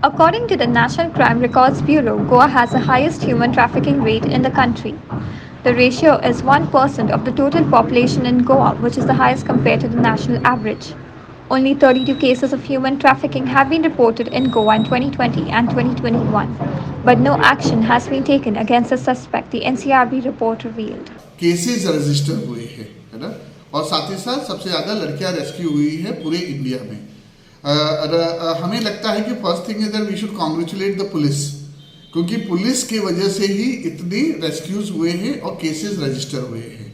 According to the National Crime Records Bureau, Goa has the highest human trafficking rate in the country. The ratio is 1% of the total population in Goa, which is the highest compared to the national average. Only 32 cases of human trafficking have been reported in Goa in 2020 and 2021, but no action has been taken against the suspect, the NCRB report revealed. Cases register हुए हैं, है ना, और साथ ही साथ सबसे ज़्यादा लड़कियां रेस्क्यू हुई है पूरे इंडिया में। हमें लगता है कि first thing is that we should congratulate the police, क्योंकि पुलिस के वजह से ही इतने रेस्क्यूज हुए हैं और केसेस रजिस्टर हुए हैं।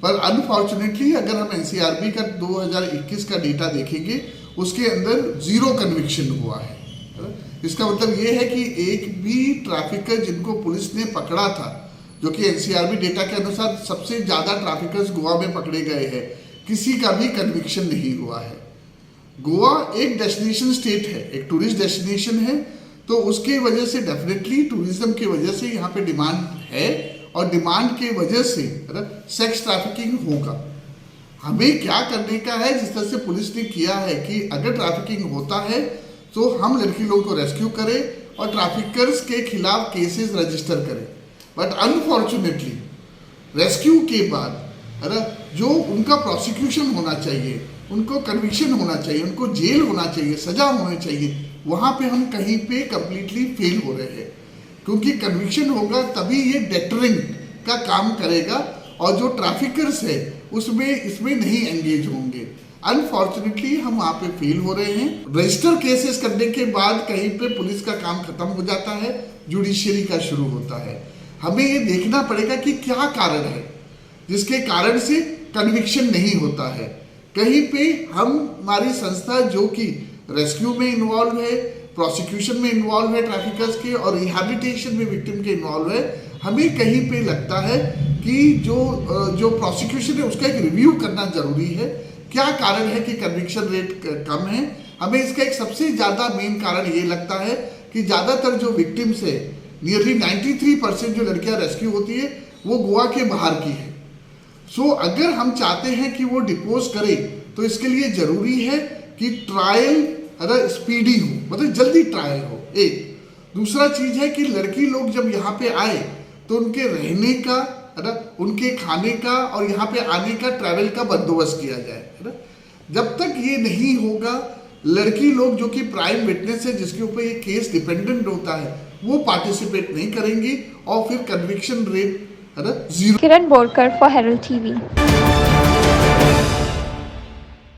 पर अनफॉर्चुनेटली अगर हम एनसीआरबी का 2021 का डेटा देखेंगे, उसके अंदर जीरो कन्विक्शन हुआ है। इसका मतलब ये है कि एक भी ट्रैफिकर जिनको पुलिस ने पकड़ा था, जो कि एनसीआरबी डेटा के अनुसार सबसे ज़्यादा ट्रैफिकर्स गोवा में पकड़े गए हैं, किसी का भी कन्विक्शन नहीं हुआ है। गोवा एक डेस्टिनेशन स्टेट है, एक टूरिस्ट डेस्टिनेशन है, तो उसके वजह से डेफिनेटली टूरिज्म की वजह से यहाँ पे डिमांड है, और डिमांड के वजह से सेक्स ट्रैफिकिंग होगा। हमें क्या करने का है, जिस तरह से पुलिस ने किया है कि अगर ट्रैफिकिंग होता है तो हम लड़की लोगों को रेस्क्यू करें और ट्रैफिकर्स के खिलाफ केसेस रजिस्टर करें। बट अनफॉर्चुनेटली रेस्क्यू के बाद जो उनका प्रोसिक्यूशन होना चाहिए, उनको कन्विक्शन होना चाहिए, उनको जेल होना चाहिए, सजा होना चाहिए, वहाँ पे हम कहीं पे कम्प्लीटली फेल हो रहे हैं। क्योंकि कन्विक्शन होगा तभी ये डेटरिंग का काम करेगा, और जो ट्रैफिकर्स है उसमें इसमें नहीं एंगेज होंगे। अनफॉर्चुनेटली हम वहाँ पे फेल हो रहे हैं। रजिस्टर केसेस करने के बाद कहीं पे पुलिस का काम खत्म हो जाता है, जुडिशियरी का शुरू होता है। हमें ये देखना पड़ेगा कि क्या कारण है जिसके कारण से कन्विक्शन नहीं होता है। कहीं पे हमारी संस्था जो कि रेस्क्यू में इन्वॉल्व है, प्रोसिक्यूशन में इन्वॉल्व है ट्रैफिकर्स के, और रिहैबिलिटेशन में विक्टिम के इन्वॉल्व है, हमें कहीं पे लगता है कि जो प्रोसिक्यूशन है उसका एक रिव्यू करना जरूरी है। क्या कारण है कि कन्विक्शन रेट कम है? हमें इसका एक सबसे ज़्यादा मेन कारण ये लगता है कि ज़्यादातर जो विक्टिम्स है, नियरली 93% जो लड़कियां रेस्क्यू होती है वो गोवा के बाहर की है। सो अगर हम चाहते हैं कि वो डिपोज करे, तो इसके लिए जरूरी है कि ट्रायल स्पीडी हो, मतलब जल्दी ट्रायल हो। एक दूसरा चीज है कि लड़की लोग जब यहाँ पे आए तो उनके रहने का, उनके खाने का और यहाँ पे आने का, ट्रैवल का बंदोबस्त किया जाए, है ना। जब तक ये नहीं होगा, लड़की लोग जो कि प्राइम विटनेस है, जिसके ऊपर ये केस डिपेंडेंट होता है, वो पार्टिसिपेट नहीं करेंगी, और फिर कन्विक्शन रेट है ना zero. Kiran Borkar for Herald TV.